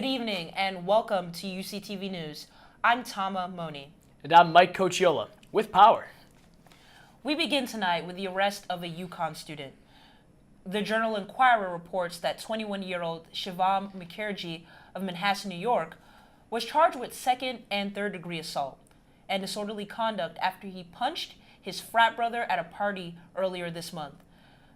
Good evening and welcome to UCTV News. I'm Tama, Moni. And I'm Mike Cocchiola, with Power. We begin tonight with the arrest of a UConn student. The Journal-Inquirer reports that 21-year-old Shivam Mukherjee of Manhasset, New York, was charged with second and third degree assault and disorderly conduct after he punched his frat brother at a party earlier this month.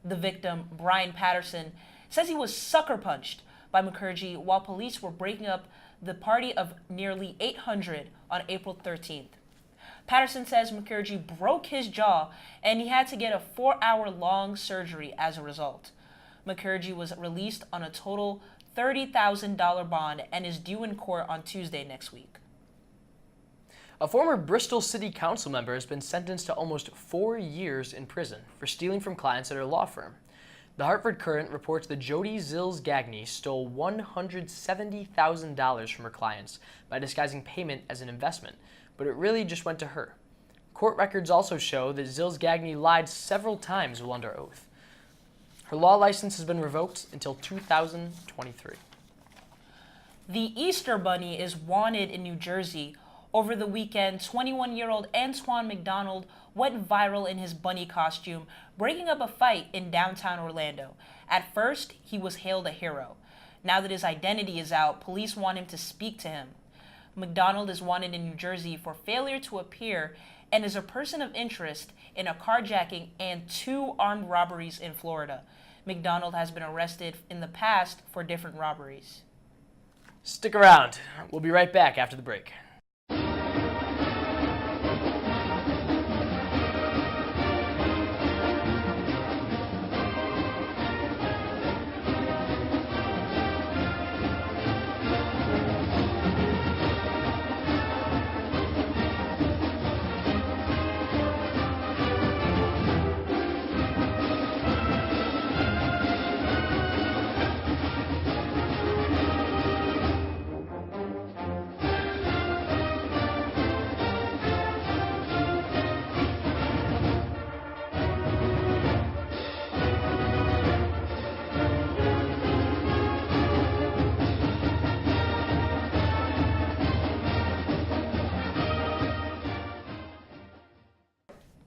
The victim, Brian Patterson, says he was sucker punched by Mukherjee while police were breaking up the party of nearly 800 on April 13th. Patterson says Mukherjee broke his jaw and he had to get a 4-hour-long surgery as a result. Mukherjee was released on a total $30,000 bond and is due in court on Tuesday next week. A former Bristol City Council member has been sentenced to almost 4 years in prison for stealing from clients at her law firm. The Hartford Courant reports that Jody Zills-Gagne stole $170,000 from her clients by disguising payment as an investment, but it really just went to her. Court records also show that Zills-Gagne lied several times while under oath. Her law license has been revoked until 2023. The Easter Bunny is wanted in New Jersey. Over the weekend, 21-year-old Antoine McDonald went viral in his bunny costume, breaking up a fight in downtown Orlando. At first, he was hailed a hero. Now that his identity is out, police want him to speak to him. McDonald is wanted in New Jersey for failure to appear and is a person of interest in a carjacking and 2 armed robberies in Florida. McDonald has been arrested in the past for different robberies. Stick around. We'll be right back after the break.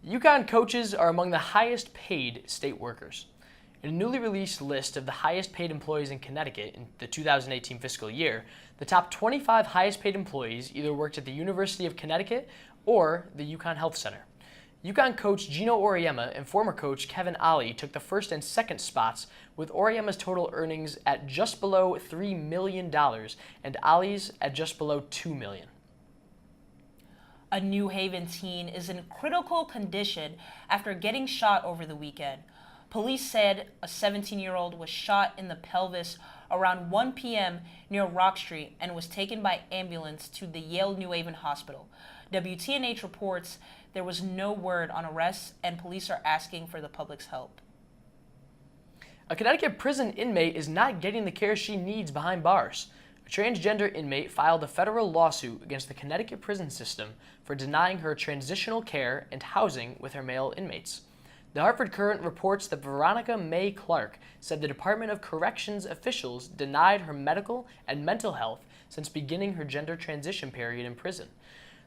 UConn coaches are among the highest paid state workers. In a newly released list of the highest paid employees in Connecticut in the 2018 fiscal year, the top 25 highest paid employees either worked at the University of Connecticut or the UConn Health Center. UConn coach Gino Auriemma and former coach Kevin Ollie took the first and second spots, with Auriemma's total earnings at just below $3 million and Ollie's at just below $2 million. A New Haven teen is in critical condition after getting shot over the weekend. Police said a 17-year-old was shot in the pelvis around 1 p.m. near Rock Street and was taken by ambulance to the Yale New Haven Hospital. WTNH reports there was no word on arrests and police are asking for the public's help. A Connecticut prison inmate is not getting the care she needs behind bars. A transgender inmate filed a federal lawsuit against the Connecticut prison system for denying her transitional care and housing with her male inmates. The Hartford Courant reports that Veronica Mae Clark said the Department of Corrections officials denied her medical and mental health since beginning her gender transition period in prison.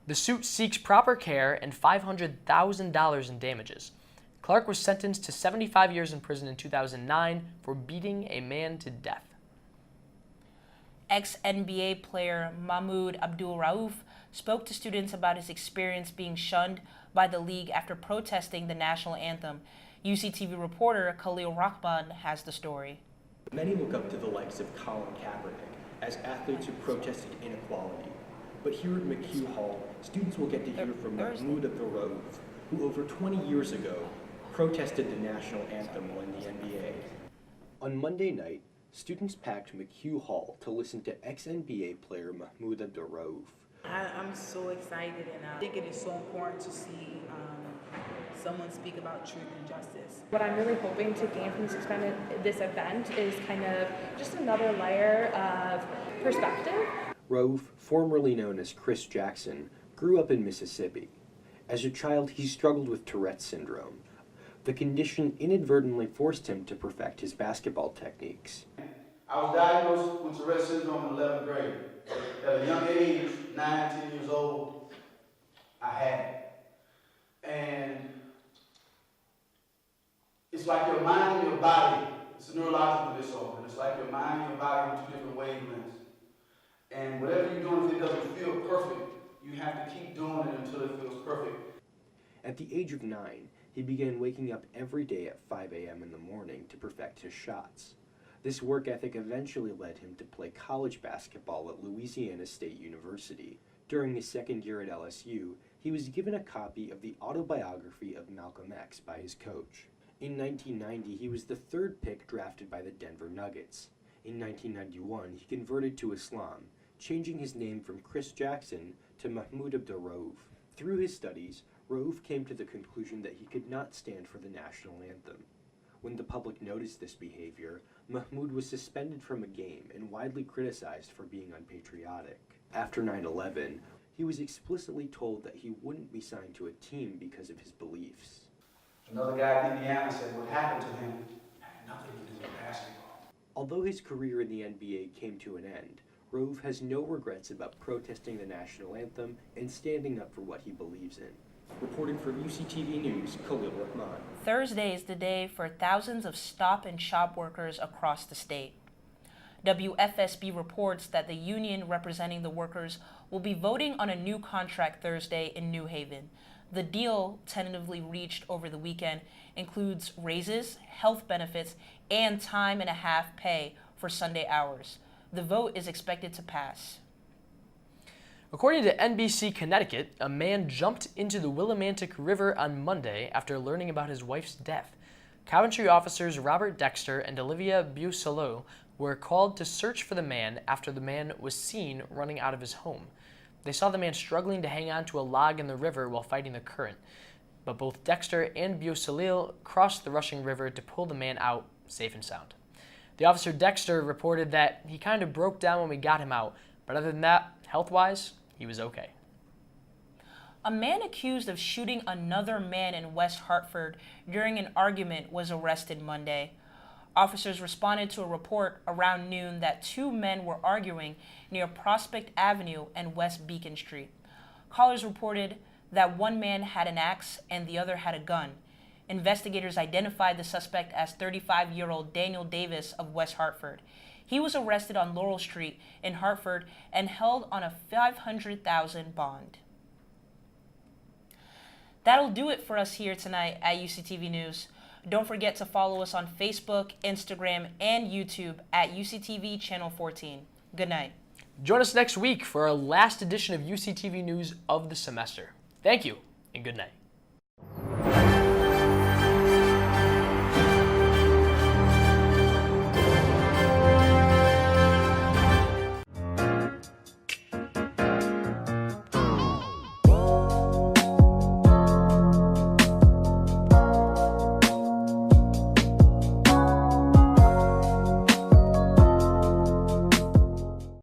The suit seeks proper care and $500,000 in damages. Clark was sentenced to 75 years in prison in 2009 for beating a man to death. Ex-NBA player Mahmoud Abdul-Rauf spoke to students about his experience being shunned by the league after protesting the national anthem. UCTV reporter Khalil Rahman has the story. Many look up to the likes of Colin Kaepernick as athletes who protested inequality. But here at McHugh Hall, students will get to hear from Mahmoud Abdul-Rauf, who over 20 years ago protested the national anthem while in the NBA. On Monday night, students packed McHugh Hall to listen to ex-NBA player Mahmoud Abdul-Rauf. I'm so excited, and I think it is so important to see someone speak about truth and justice. What I'm really hoping to gain from this event is kind of just another layer of perspective. Rauf, formerly known as Chris Jackson, grew up in Mississippi. As a child, he struggled with Tourette's syndrome. The condition inadvertently forced him to perfect his basketball techniques. I was diagnosed with Tourette syndrome in 11th grade. At a young age, 9, 10 years old, I had it. And it's like your mind and your body. It's a neurological disorder. It's like your mind and your body on two different wavelengths. And whatever you're doing, if it doesn't feel perfect, you have to keep doing it until it feels perfect. At the age of 9, he began waking up every day at 5 a.m. in the morning to perfect his shots. This work ethic eventually led him to play college basketball at Louisiana State University. During his second year at LSU, he was given a copy of the autobiography of Malcolm X by his coach. In 1990, he was the 3rd pick drafted by the Denver Nuggets. In 1991, he converted to Islam, changing his name from Chris Jackson to Mahmoud Abdul-Rauf. Through his studies, Rauf came to the conclusion that he could not stand for the national anthem. When the public noticed this behavior, Mahmoud was suspended from a game and widely criticized for being unpatriotic. After 9/11, he was explicitly told that he wouldn't be signed to a team because of his beliefs. Another guy in Indiana said what happened to him had nothing to do with basketball. Although his career in the NBA came to an end, Rauf has no regrets about protesting the national anthem and standing up for what he believes in. Reporting for UCTV News, Cocchiola. Thursday is the day for thousands of Stop and Shop workers across the state. WFSB reports that the union representing the workers will be voting on a new contract Thursday in New Haven. The deal, tentatively reached over the weekend, includes raises, health benefits, and time and a half pay for Sunday hours. The vote is expected to pass. According to NBC Connecticut, a man jumped into the Willimantic River on Monday after learning about his wife's death. Coventry officers Robert Dexter and Olivia Bucello were called to search for the man after the man was seen running out of his home. They saw the man struggling to hang on to a log in the river while fighting the current, but both Dexter and Bucello crossed the rushing river to pull the man out safe and sound. The officer Dexter reported that he kind of broke down when we got him out, but other than that, health-wise, he was okay. A man accused of shooting another man in West Hartford during an argument was arrested Monday. Officers responded to a report around noon that 2 men were arguing near Prospect Avenue and West Beacon Street. Callers reported that one man had an axe and the other had a gun. Investigators identified the suspect as 35-year-old Daniel Davis of West Hartford. He was arrested on Laurel Street in Hartford and held on a $500,000 bond. That'll do it for us here tonight at UCTV News. Don't forget to follow us on Facebook, Instagram, and YouTube at UCTV Channel 14. Good night. Join us next week for our last edition of UCTV News of the semester. Thank you, and good night.